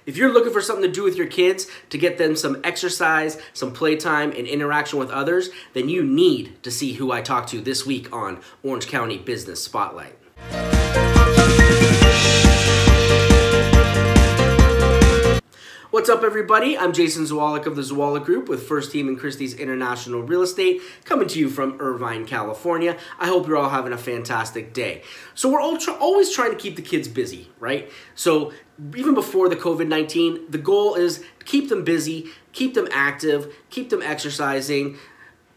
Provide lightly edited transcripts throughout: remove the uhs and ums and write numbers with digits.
If you're looking for something to do with your kids to get them some exercise, some playtime, and interaction with others, then you need to see who I talked to this week on Orange County Business Spotlight. What's up, everybody? I'm Jason Zwolak of the Zwolak Group with First Team and Christie's International Real Estate, coming to you from Irvine, California. I hope you're all having a fantastic day. So we're always trying to keep the kids busy, right? So even before the COVID-19, the goal is to keep them busy, keep them active, keep them exercising.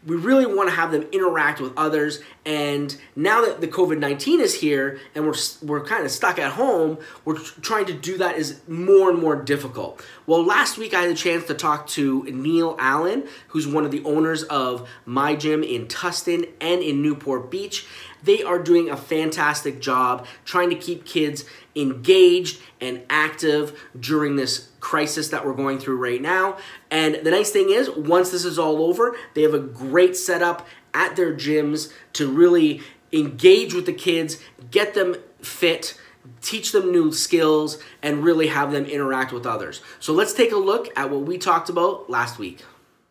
We really want to have them interact with others, and now that the COVID-19 is here and we're kind of stuck at home, we're trying to do that is more and more difficult. Well, last week I had a chance to talk to Neil Allen, who's one of the owners of My Gym in Tustin and in Newport Beach. They are doing a fantastic job trying to keep kids engaged and active during this crisis that we're going through right now. And the nice thing is, once this is all over, they have a great setup at their gyms to really engage with the kids, get them fit, teach them new skills, and really have them interact with others. So let's take a look at what we talked about last week.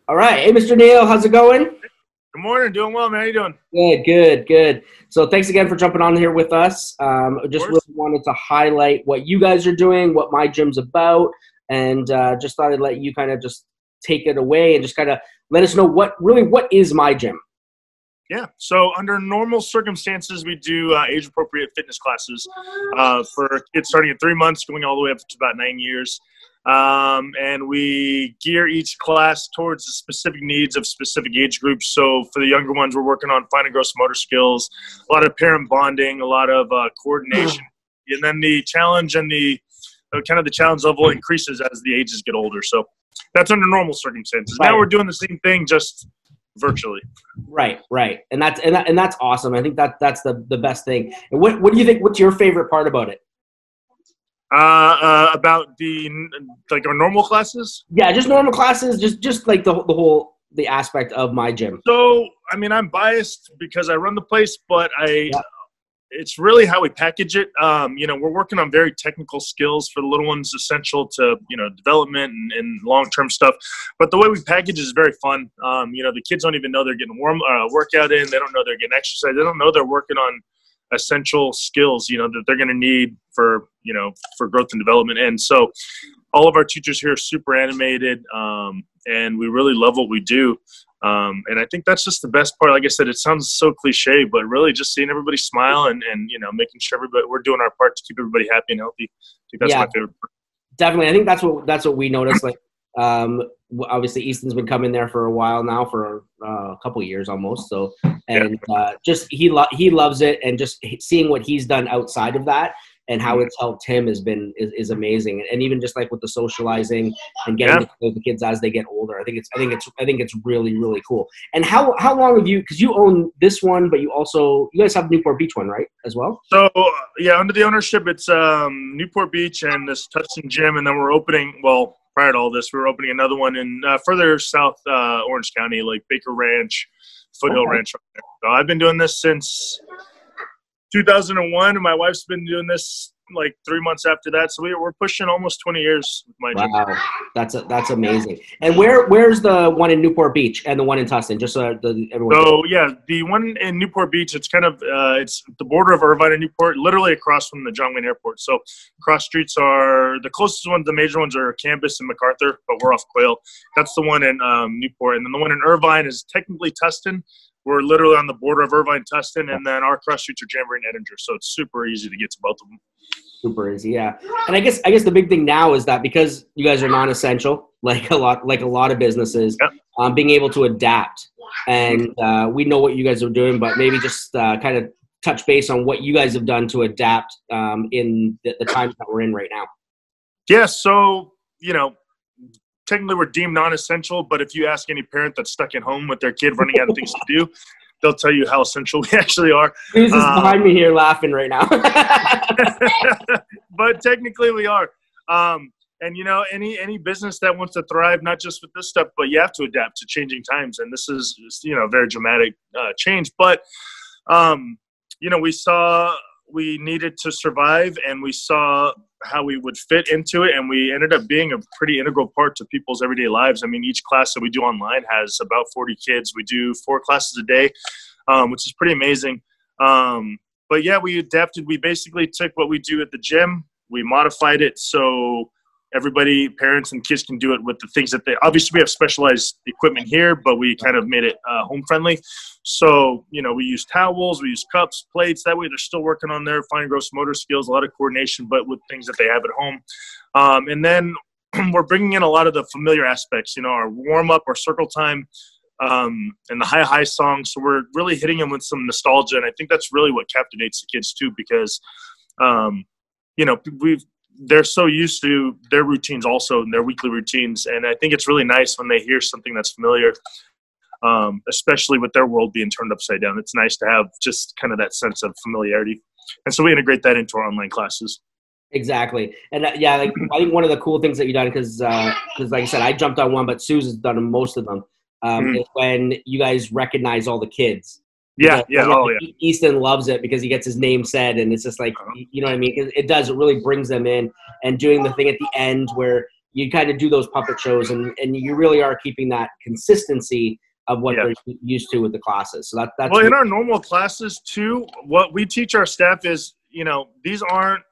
All right. Hey, Mr. Neil, how's it going? Good morning. Doing well, man. How you doing? Good. So thanks again for jumping on here with us. Just really wanted to highlight what you guys are doing, what My Gym's about, and just thought I'd let you kind of just take it away and just kind of let us know what is My Gym. Yeah. So under normal circumstances, we do age-appropriate fitness classes for kids starting at 3 months, going all the way up to about 9 years. And we gear each class towards the specific needs of specific age groups. So for the younger ones, we're working on fine and gross motor skills, a lot of parent bonding, a lot of coordination. And then the challenge and the challenge level increases as the ages get older. So that's under normal circumstances. Right. Now we're doing the same thing, just virtually. Right. And that's awesome. I think that's the best thing. And what do you think, what's your favorite part about it? About our normal classes? Yeah, just normal classes, just like the aspect of My Gym. So, I mean, I'm biased because I run the place, but it's really how we package it. We're working on very technical skills for the little ones, essential to, development and long-term stuff. But the way we package is very fun. The kids don't even know they're getting workout in. They don't know they're getting exercise. They don't know they're working on essential skills, that they're going to need for growth and development. And so all of our teachers here are super animated, and we really love what we do. And I think that's just the best part. Like I said, it sounds so cliche, but really just seeing everybody smile and making sure we're doing our part to keep everybody happy and healthy. I think that's my favorite part. Definitely. I think that's what we noticed. Like, obviously Easton's been coming there for a while now, for a couple of years almost. So, and just he loves it, and just seeing what he's done outside of that and how it's helped him is amazing. And even just like with the socializing and getting to know the kids as they get older, I think it's really, really cool. And how long have you, because you own this one, but you guys have Newport Beach one, right, as well? So yeah, under the ownership, it's Newport Beach and this Tustin gym, and then we're opening, well, prior to all this, we were opening another one in further south Orange County, like Baker Ranch, Foothill Ranch. So I've been doing this since 2001, and my wife's been doing this like 3 months after that. So we're pushing almost 20 years with My Gym. Wow, that's amazing. And where's the one in Newport Beach and the one in Tustin? Just so everyone. So yeah, the one in Newport Beach, it's kind of it's the border of Irvine and Newport, literally across from the John Wayne Airport. So cross streets are the closest ones. The major ones are Campus and MacArthur, but we're off Quail. That's the one in Newport, and then the one in Irvine is technically Tustin. We're literally on the border of Irvine, Tustin, and then our cross streets are Jamboree and Edinger. So it's super easy to get to both of them. Super easy, yeah. And I guess the big thing now is that because you guys are non-essential, like a lot of businesses, being able to adapt. And we know what you guys are doing, but maybe just kind of touch base on what you guys have done to adapt in the times that we're in right now. Yeah, so, technically we're deemed non-essential, but if you ask any parent that's stuck at home with their kid running out of things to do, they'll tell you how essential we actually are. Who's behind me here laughing right now? But technically we are. And any business that wants to thrive, not just with this stuff, but you have to adapt to changing times. And this is, a very dramatic change. But, we saw we needed to survive, and we saw how we would fit into it, and we ended up being a pretty integral part to people's everyday lives. I mean, each class that we do online has about 40 kids. We do 4 classes a day, which is pretty amazing. But yeah, we adapted. We basically took what we do at the gym, we modified it so everybody, parents and kids, can do it with the things that they – obviously we have specialized equipment here, but we kind of made it home friendly. So, you know, we use towels, we use cups, plates. That way they're still working on their fine gross motor skills, a lot of coordination, but with things that they have at home. And then we're bringing in a lot of the familiar aspects, you know, our warm-up, our circle time, and the high songs. So we're really hitting them with some nostalgia, and I think that's really what captivates the kids too, because you know, they're so used to their routines also, and their weekly routines, and I think it's really nice when they hear something that's familiar, especially with their world being turned upside down. It's nice to have just kind of that sense of familiarity, and so we integrate that into our online classes. Exactly. And yeah, like I think one of the cool things that you've done, because like I said, I jumped on one, but Suze has done most of them, is when you guys recognize all the kids. Yeah, yeah. Oh, yeah. Easton loves it because he gets his name said, and it's just like, you know what I mean? It does. It really brings them in, and doing the thing at the end where you kind of do those puppet shows, and you really are keeping that consistency of what they're used to with the classes. So that's well, in our normal classes too, what we teach our staff is, you know, these aren't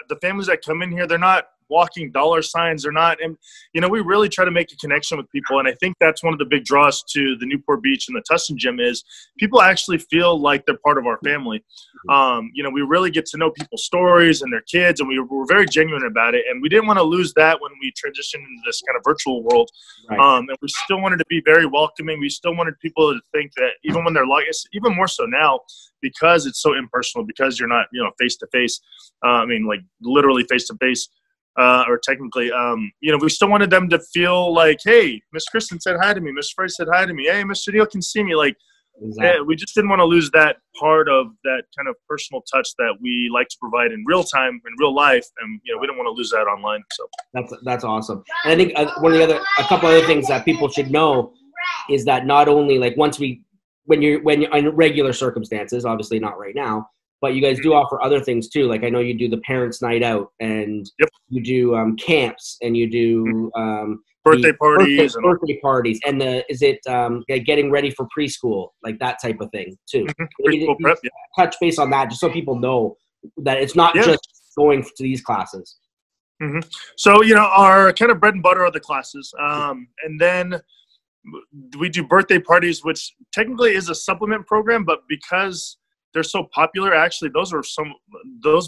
the families that come in here. They're not walking dollar signs. They're not, and you know, we really try to make a connection with people, and I think that's one of the big draws to the Newport Beach and the Tustin gym is people actually feel like they're part of our family. You know, we really get to know people's stories and their kids, and we're very genuine about it, and we didn't want to lose that when we transitioned into this kind of virtual world. And we still wanted to be very welcoming. We still wanted people to think that even when they're like, even more so now, because it's so impersonal, because you're not, you know, face to face. I mean, like literally face to face. Or technically, you know, we still wanted them to feel like, hey, Miss Kristen said hi to me. Miss Frey said hi to me. Hey, Mr. Neal can see me. Like, yeah, we just didn't want to lose that part of that kind of personal touch that we like to provide in real time, in real life. And, you know, we don't want to lose that online. So that's awesome. And I think a couple other things that people should know is that not only like when you're in regular circumstances, obviously not right now, but you guys do offer other things too. Like I know you do the parents' night out, and you do camps, and you do birthday parties, and getting ready for preschool, like that type of thing too. Preschool prep. Touch base on that, just so people know that it's not just going to these classes. So you know, our kind of bread and butter are the classes, and then we do birthday parties, which technically is a supplement program, but because they're so popular, actually, those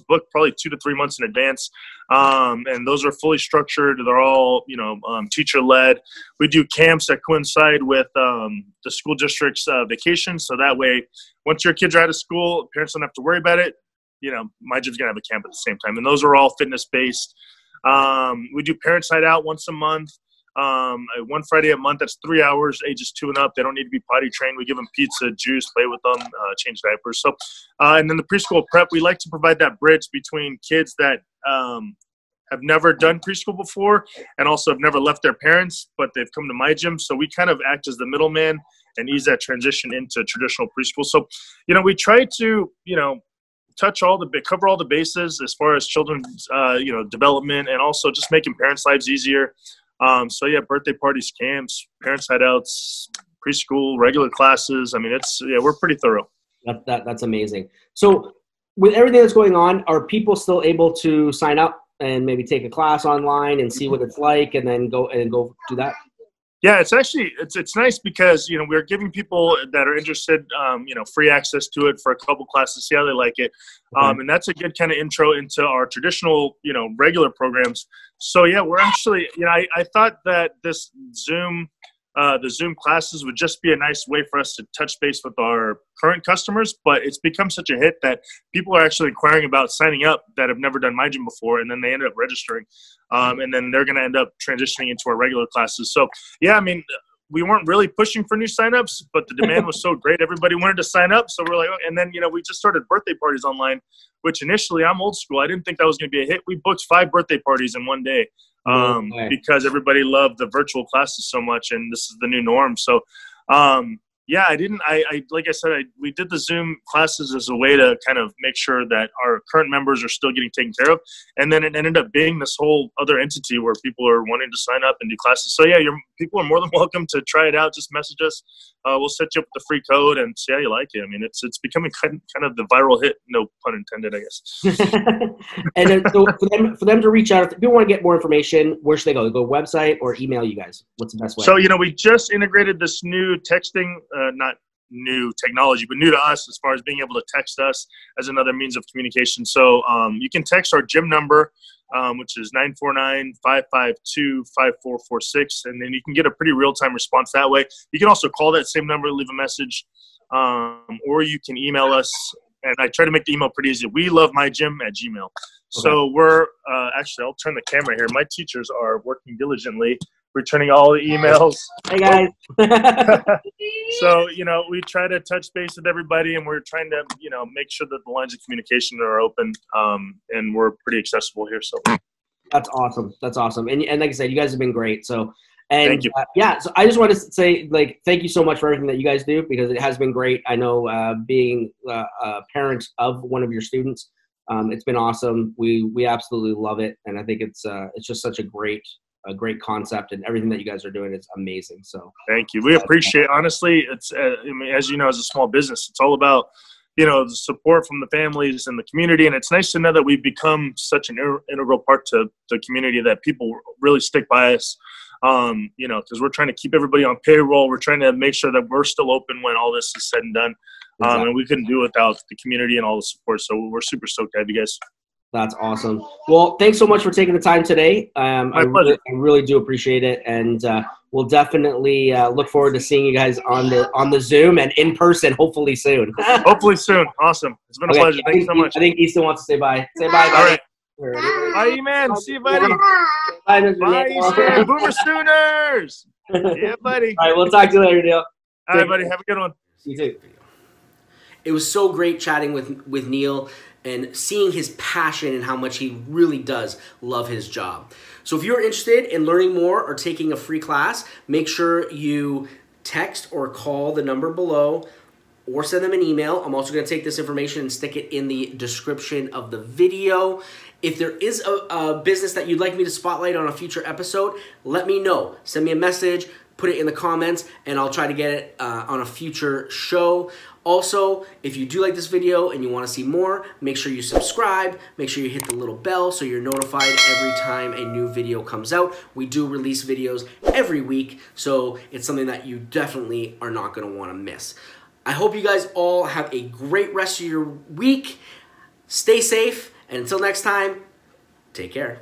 booked probably 2 to 3 months in advance, and those are fully structured. They're all, you know, teacher-led. We do camps that coincide with the school district's vacation, so that way, once your kids are out of school, parents don't have to worry about it. You know, my gym's gonna have a camp at the same time, and those are all fitness-based. We do parents' night out once a month. One Friday a month, that's 3 hours, ages 2 and up. They don't need to be potty trained. We give them pizza, juice, play with them, change diapers. So, and then the preschool prep, we like to provide that bridge between kids that have never done preschool before and also have never left their parents, but they've come to my gym. So we kind of act as the middleman and ease that transition into traditional preschool. So, you know, we try to, you know, cover all the bases as far as children's, you know, development, and also just making parents' lives easier. So yeah, birthday parties, camps, parents' hideouts, preschool, regular classes. I mean, we're pretty thorough. That's amazing. So with everything that's going on, are people still able to sign up and maybe take a class online and see what it's like, and then go do that? Yeah, it's actually, it's nice because, you know, we're giving people that are interested, you know, free access to it for a couple classes, see how they like it. And that's a good kind of intro into our traditional, you know, regular programs. So yeah, we're actually, you know, I thought that this the Zoom classes would just be a nice way for us to touch base with our current customers, but it's become such a hit that people are actually inquiring about signing up that have never done my gym before, and then they end up registering, and then they're going to end up transitioning into our regular classes. So yeah, I mean, we weren't really pushing for new signups, but the demand was so great, everybody wanted to sign up. So we're like, oh, and then, you know, we just started birthday parties online, which initially, I'm old school, I didn't think that was going to be a hit. We booked 5 birthday parties in one day. Because everybody loved the virtual classes so much, and this is the new norm. So, Yeah, I didn't. I like I said, we did the Zoom classes as a way to kind of make sure that our current members are still getting taken care of, and then it ended up being this whole other entity where people are wanting to sign up and do classes. So yeah, people are more than welcome to try it out. Just message us. We'll set you up with the free code and see how you like it. I mean, it's becoming kind of the viral hit. No pun intended, I guess. And then, so for them to reach out, if people want to get more information, where should they go? They go website or email you guys? What's the best way? So, we just integrated this new texting, not new technology, but new to us as far as being able to text us as another means of communication. So you can text our gym number, which is 949-552-5446, and then you can get a pretty real-time response that way. You can also call that same number, leave a message, or you can email us. And I try to make the email pretty easy. welovemygym@gmail.com. Okay. So we're actually, I'll turn the camera here. My teachers are working diligently, returning all the emails. Hey, guys. So, we try to touch base with everybody, and we're trying to, make sure that the lines of communication are open, and we're pretty accessible here. So that's awesome. That's awesome. And like I said, you guys have been great. So. And thank you. So I just want to say, thank you so much for everything that you guys do, because it has been great. I know being a parent of one of your students, it's been awesome. We absolutely love it, and I think it's just such a great concept, and everything that you guys are doing is amazing. So thank you. We appreciate. Honestly, it's as you know, as a small business, it's all about the support from the families and the community, and it's nice to know that we've become such an integral part to the community, that people really stick by us. Because we're trying to keep everybody on payroll. We're trying to make sure that we're still open when all this is said and done. Exactly. And we couldn't do it without the community and all the support. So we're super stoked to have you guys. That's awesome. Well, thanks so much for taking the time today. My pleasure. I really do appreciate it. And we'll definitely look forward to seeing you guys on the Zoom and in person, hopefully soon. Hopefully soon. Awesome. It's been a pleasure. Thank you so much. I think Easton wants to say bye. Say bye, buddy. All right. Bye, E-Man. See you, buddy. Bye, Easton. Boomer Sooners. Yeah, buddy. All right, we'll talk to you later, Neil. All right, buddy. Have a good one. You too. It was so great chatting with Neil and seeing his passion and how much he really does love his job. So if you're interested in learning more or taking a free class, make sure you text or call the number below, or send them an email. I'm also going to take this information and stick it in the description of the video. If there is a business that you'd like me to spotlight on a future episode, let me know. Send me a message, put it in the comments, and I'll try to get it on a future show. Also, if you do like this video and you want to see more, make sure you subscribe. Make sure you hit the little bell so you're notified every time a new video comes out. We do release videos every week, so it's something that you definitely are not going to want to miss. I hope you guys all have a great rest of your week. Stay safe, and until next time, take care.